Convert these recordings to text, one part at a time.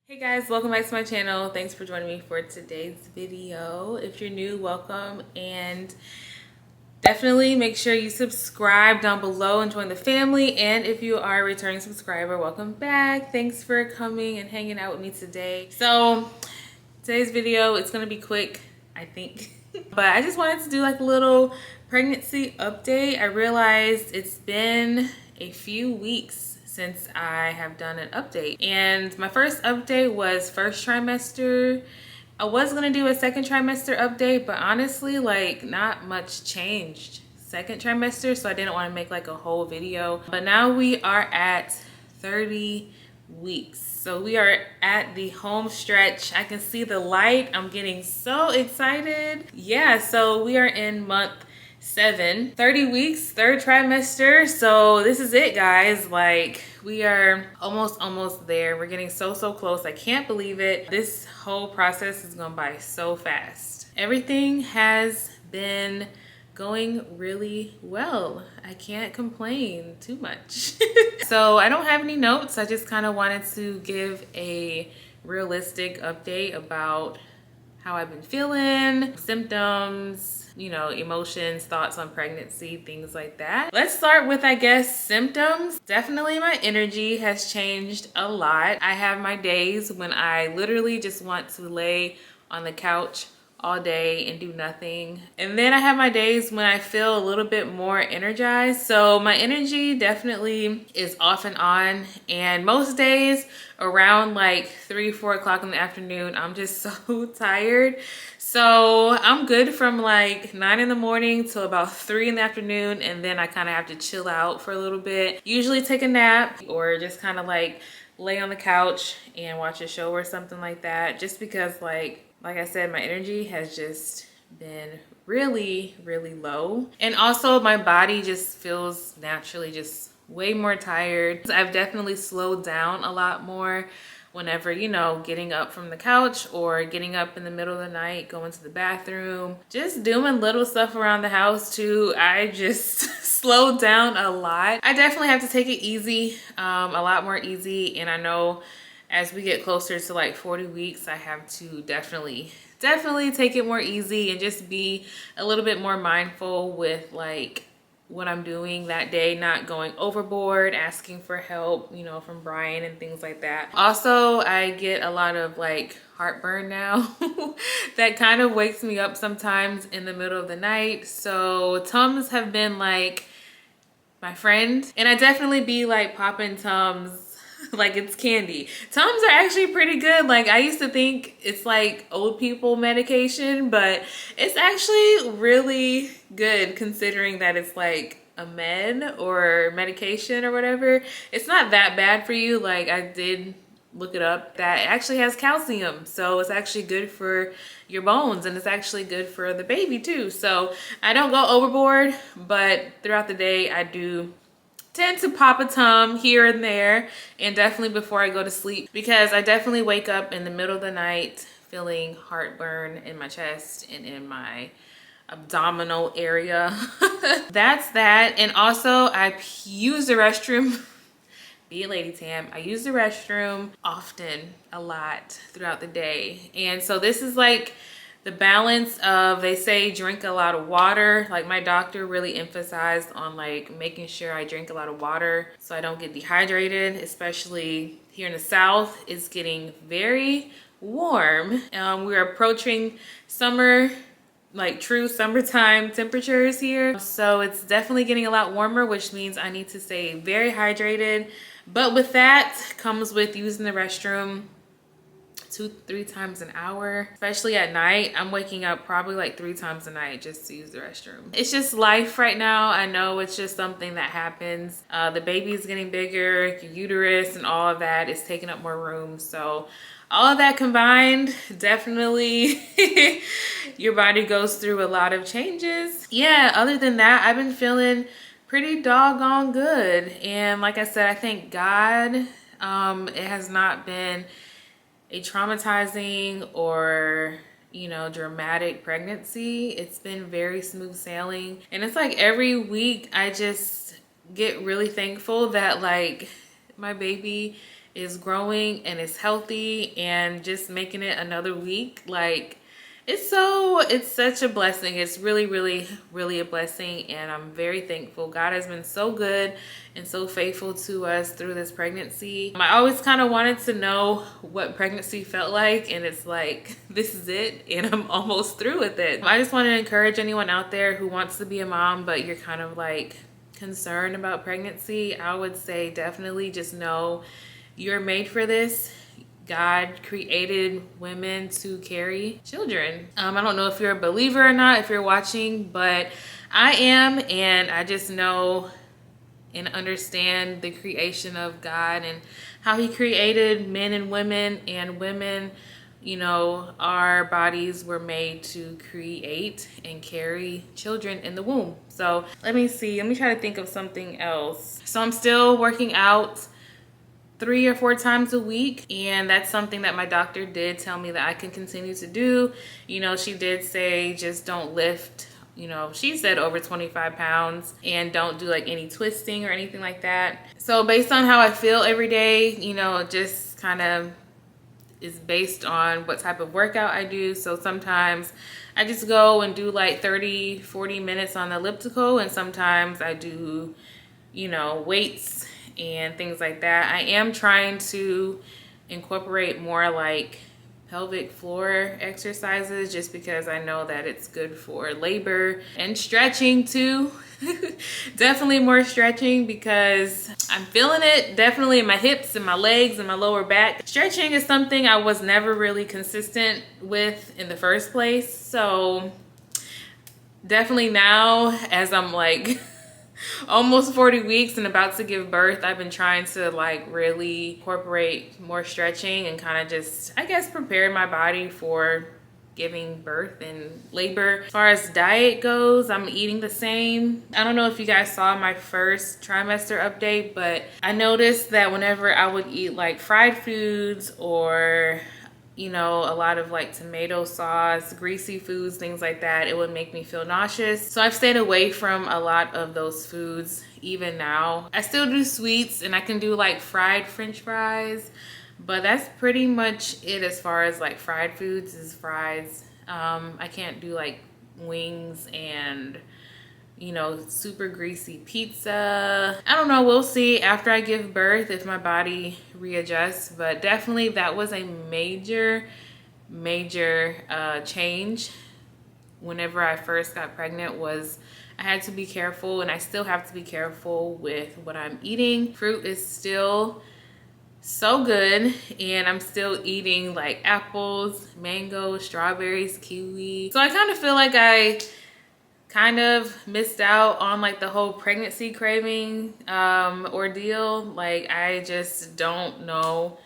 Hey guys, welcome back to my channel. Thanks for joining me for today's video. If you're new, welcome, and definitely make sure you subscribe down below and join the family. And if you are a returning subscriber, welcome back. Thanks for coming and hanging out with me today. So today's video, it's gonna be quick, I think. But I just wanted to do like a little pregnancy update. I realized it's been a few weeks since I have done an update, and my first update was first trimester. I was gonna do a second trimester update, but honestly, like, not much changed second trimester, so I didn't want to make like a whole video. But now we are at 30 weeks, so we are at the home stretch. I can see the light. I'm getting so excited. Yeah, so we are in month 7, 30 weeks, third trimester. So this is it, guys. Like, we are almost there. We're getting so close. I can't believe it. This whole process is going by so fast. Everything has been going really well. I can't complain too much. So I don't have any notes. I just kind of wanted to give a realistic update about how I've been feeling, symptoms, you know, emotions, thoughts on pregnancy, things like that. Let's start with, I guess, symptoms. Definitely my energy has changed a lot. I have my days when I literally just want to lay on the couch all day and do nothing. And then I have my days when I feel a little bit more energized. So my energy definitely is off and on. And most days around like 3-4 o'clock in the afternoon, I'm just so tired. So I'm good from like 9 in the morning till about 3 in the afternoon. And then I kind of have to chill out for a little bit. Usually take a nap or just kind of like lay on the couch and watch a show or something like that. Just because like I said, my energy has just been really low. And also my body just feels naturally just way more tired. I've definitely slowed down a lot more whenever, you know, getting up from the couch or getting up in the middle of the night, going to the bathroom, just doing little stuff around the house too. I just slowed down a lot. I definitely have to take it easy, a lot more easy. And I know as we get closer to like 40 weeks, I have to definitely take it more easy and just be a little bit more mindful with like what I'm doing that day, not going overboard, asking for help, you know, from Brian and things like that. Also, I get a lot of like heartburn now that kind of wakes me up sometimes in the middle of the night. So Tums have been like my friend, and I definitely be like popping Tums like it's candy. Tums are actually pretty good. Like, I used to think it's like old people medication, but it's actually really good considering that it's like a med or medication or whatever. It's not that bad for you. Like, I did look it up, that it actually has calcium, so it's actually good for your bones, and it's actually good for the baby too. So I don't go overboard, but throughout the day I do tend to pop a Tum here and there, and definitely before I go to sleep, because I definitely wake up in the middle of the night feeling heartburn in my chest and in my abdominal area. That's that. And also I use the restroom. Be a lady, Tam. I use the restroom often, a lot throughout the day. And so this is like the balance of, they say drink a lot of water. Like, my doctor really emphasized on like making sure I drink a lot of water so I don't get dehydrated, especially here in the South. It's getting very warm. We're approaching summer, like true summertime temperatures here. So it's definitely getting a lot warmer, which means I need to stay very hydrated. But with that comes with using the restroom 2-3 times an hour, especially at night. I'm waking up probably like 3 times a night just to use the restroom. It's just life right now. I know it's just something that happens. The baby is getting bigger, your uterus and all of that is taking up more room. So all of that combined, definitely your body goes through a lot of changes. Yeah, other than that, I've been feeling pretty doggone good. And like I said, I thank God it has not been a traumatizing or, you know, dramatic pregnancy. It's been very smooth sailing. And it's like every week I just get really thankful that like my baby is growing and is healthy and just making it another week. Like, it's such a blessing. It's really a blessing, and I'm very thankful. God has been so good and so faithful to us through this pregnancy. I always kind of wanted to know what pregnancy felt like, and it's like, this is it, and I'm almost through with it. I just want to encourage anyone out there who wants to be a mom, but you're kind of like concerned about pregnancy. I would say definitely just know you're made for this. God created women to carry children. I don't know if you're a believer or not, if you're watching, but I am, and I just know and understand the creation of God and how he created men and women, you know, our bodies were made to create and carry children in the womb. So let me try to think of something else. So I'm still working out 3 or 4 times a week, and that's something that my doctor did tell me that I can continue to do. You know, she did say just don't lift, you know, she said over 25 pounds, and don't do like any twisting or anything like that. So based on how I feel every day, you know, just kind of is based on what type of workout I do. So sometimes I just go and do like 30-40 minutes on the elliptical, and sometimes I do, you know, weights and things like that. I am trying to incorporate more like pelvic floor exercises, just because I know that it's good for labor, and stretching too. Definitely more stretching, because I'm feeling it definitely in my hips and my legs and my lower back. Stretching is something I was never really consistent with in the first place. So definitely now, as I'm like almost 40 weeks and about to give birth, I've been trying to like really incorporate more stretching and kind of just, I guess, prepare my body for giving birth and labor. As far as diet goes, I'm eating the same. I don't know if you guys saw my first trimester update, but I noticed that whenever I would eat like fried foods, or you know, a lot of like tomato sauce, greasy foods, things like that, it would make me feel nauseous. So I've stayed away from a lot of those foods even now. I still do sweets, and I can do like fried French fries, but that's pretty much it as far as like fried foods is fries. I can't do like wings and, you know, super greasy pizza. I don't know, we'll see after I give birth if my body readjusts, but definitely that was a major change whenever I first got pregnant. Was I had to be careful, and I still have to be careful with what I'm eating. Fruit is still so good, and I'm still eating like apples, mangoes, strawberries, kiwi. So I kind of feel like I kind of missed out on like the whole pregnancy craving ordeal. Like, I just don't know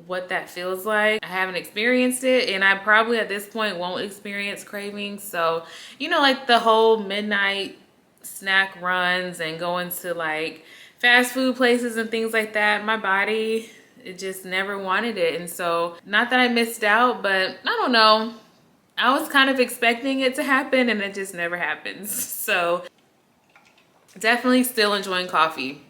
what that feels like. I haven't experienced it, and I probably at this point won't experience cravings. So, you know, like the whole midnight snack runs and going to like fast food places and things like that, my body, it just never wanted it. And so, not that I missed out, but I don't know, I was kind of expecting it to happen, and it just never happens. So definitely still enjoying coffee,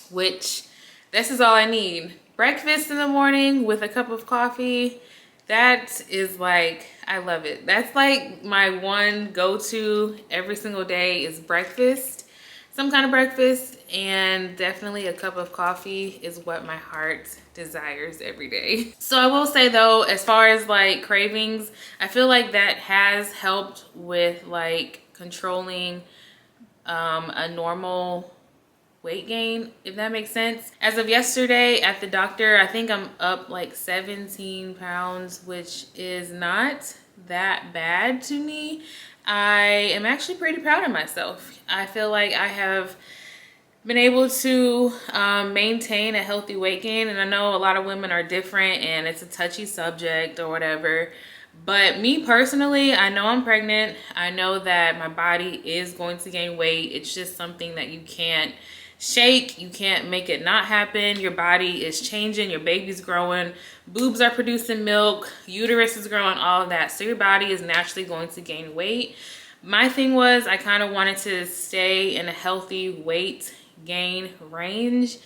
which this is all I need. Breakfast in the morning with a cup of coffee, that is like, I love it. That's like my one go-to every single day is breakfast, some kind of breakfast, and definitely a cup of coffee is what my heart desires every day. So I will say though, as far as like cravings, I feel like that has helped with like controlling a normal weight gain, if that makes sense. As of yesterday at the doctor, I think I'm up like 17 pounds, which is not that bad to me. I am actually pretty proud of myself. I feel like I have been able to maintain a healthy weight gain, and I know a lot of women are different and it's a touchy subject or whatever, but me personally, I know I'm pregnant. I know that my body is going to gain weight. It's just something that you can't shake. You can't make it not happen. Your body is changing, your baby's growing, boobs are producing milk, uterus is growing, all of that. So your body is naturally going to gain weight. My thing was, I kind of wanted to stay in a healthy weight gain range,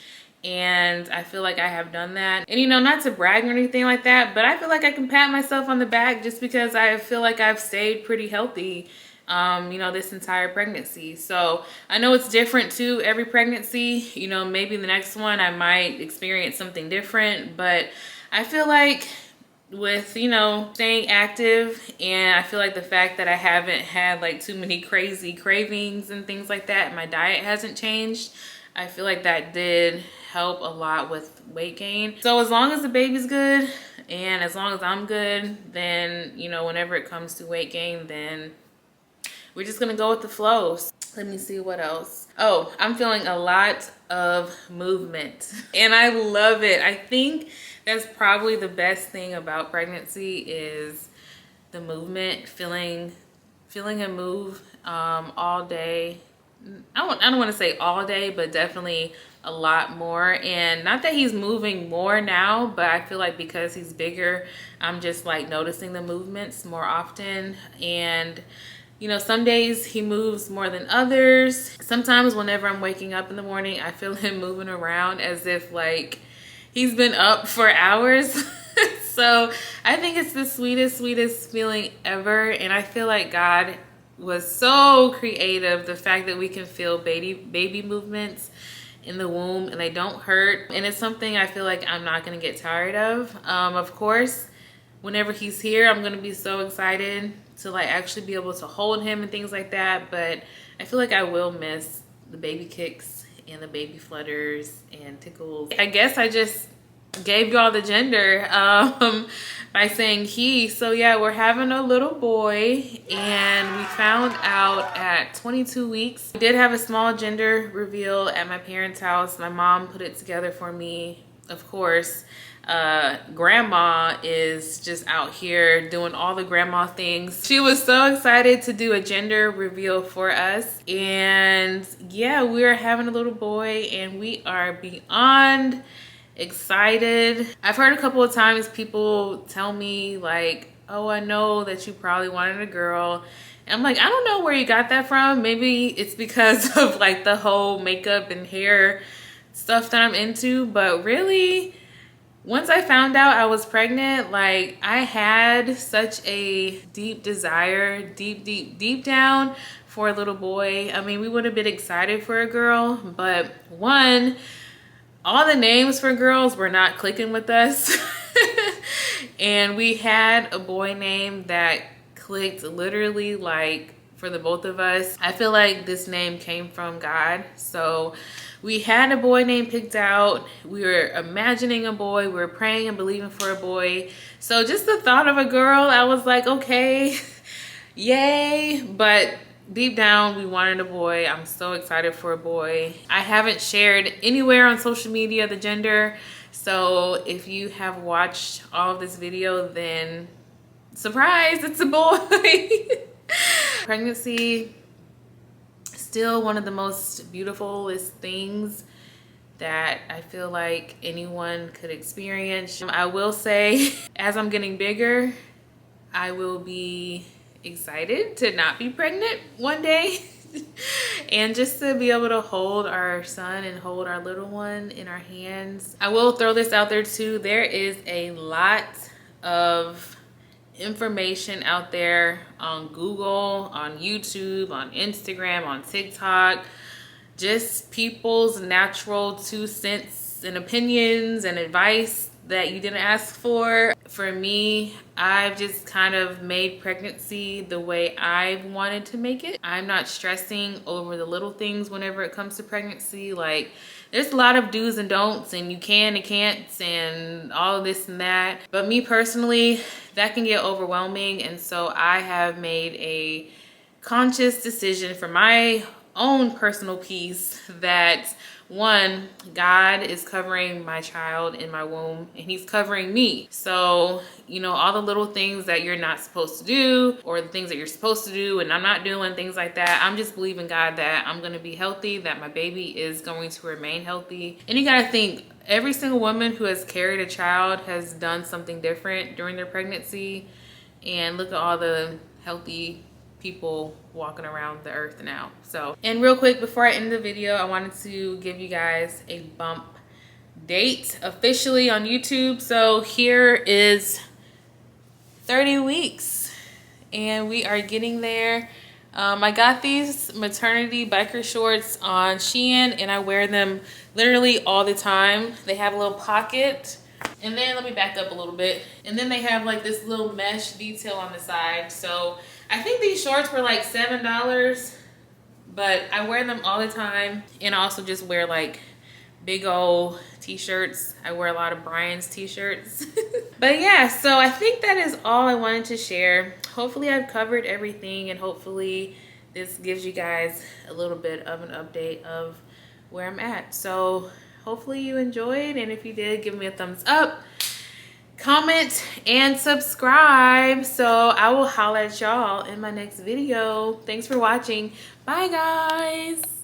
and I feel like I have done that. And you know, not to brag or anything like that, but I feel like I can pat myself on the back just because I feel like I've stayed pretty healthy, you know, this entire pregnancy. So I know it's different too every pregnancy. You know, maybe the next one I might experience something different, but I feel like with, you know, staying active, and I feel like the fact that I haven't had like too many crazy cravings and things like that, and my diet hasn't changed, I feel like that did help a lot with weight gain. So as long as the baby's good and as long as I'm good, then, you know, whenever it comes to weight gain, then we're just gonna go with the flow. Let me see what else. Oh, I'm feeling a lot of movement and I love it. I think that's probably the best thing about pregnancy is the movement, feeling him move all day. I don't want to say all day, but definitely a lot more. And not that he's moving more now, but I feel like because he's bigger, I'm just like noticing the movements more often. And you know, some days he moves more than others. Sometimes whenever I'm waking up in the morning, I feel him moving around as if like he's been up for hours. So I think it's the sweetest, sweetest feeling ever. And I feel like God was so creative. The fact that we can feel baby movements in the womb and they don't hurt. And it's something I feel like I'm not gonna get tired of. Of course, whenever he's here, I'm gonna be so excited to like actually be able to hold him and things like that. But I feel like I will miss the baby kicks and the baby flutters and tickles. I guess I just gave y'all the gender by saying he. So yeah, we're having a little boy and we found out at 22 weeks. We did have a small gender reveal at my parents' house. My mom put it together for me, of course. Grandma is just out here doing all the grandma things. She was so excited to do a gender reveal for us. And yeah, we are having a little boy and we are beyond excited. I've heard a couple of times people tell me like, oh, I know that you probably wanted a girl. And I'm like, I don't know where you got that from. Maybe it's because of like the whole makeup and hair stuff that I'm into, but really, once I found out I was pregnant, like I had such a deep desire, deep down for a little boy. I mean, we would have been excited for a girl, but one, all the names for girls were not clicking with us. And we had a boy name that clicked literally like for the both of us. I feel like this name came from God. So we had a boy name picked out. We were imagining a boy. We were praying and believing for a boy. So just the thought of a girl, I was like, okay, yay. But deep down, we wanted a boy. I'm so excited for a boy. I haven't shared anywhere on social media the gender. So if you have watched all of this video, then surprise, it's a boy. Pregnancy, still one of the most beautifulest things that I feel like anyone could experience. I will say, as I'm getting bigger, I will be excited to not be pregnant one day. And just to be able to hold our son and hold our little one in our hands. I will throw this out there too. There is a lot of information out there on Google, on YouTube, on Instagram, on TikTok, just people's natural 2 cents and opinions and advice that you didn't ask for. For me, I've just kind of made pregnancy the way I've wanted to make it. I'm not stressing over the little things whenever it comes to pregnancy. Like, there's a lot of do's and don'ts and you can and can'ts and all this and that. But me personally, that can get overwhelming. And so I have made a conscious decision for my own personal peace that, one, God is covering my child in my womb and he's covering me. So, you know, all the little things that you're not supposed to do or the things that you're supposed to do and I'm not doing, things like that, I'm just believing God that I'm going to be healthy, that my baby is going to remain healthy. And you got to think, every single woman who has carried a child has done something different during their pregnancy. And look at all the healthy people walking around the earth now. So, and real quick before I end the video, I wanted to give you guys a bump date officially on YouTube. So here is 30 weeks and we are getting there. I got these maternity biker shorts on Shein and I wear them literally all the time. They have a little pocket, and then let me back up a little bit. And then they have like this little mesh detail on the side. So I think these shorts were like $7, but I wear them all the time. And I also just wear like big old t-shirts. I wear a lot of Brian's t-shirts. But yeah, so I think that is all I wanted to share. Hopefully I've covered everything, and hopefully this gives you guys a little bit of an update of where I'm at. So hopefully you enjoyed, and if you did, give me a thumbs up, comment, and subscribe. So I will holler at y'all in my next video. Thanks for watching. Bye guys.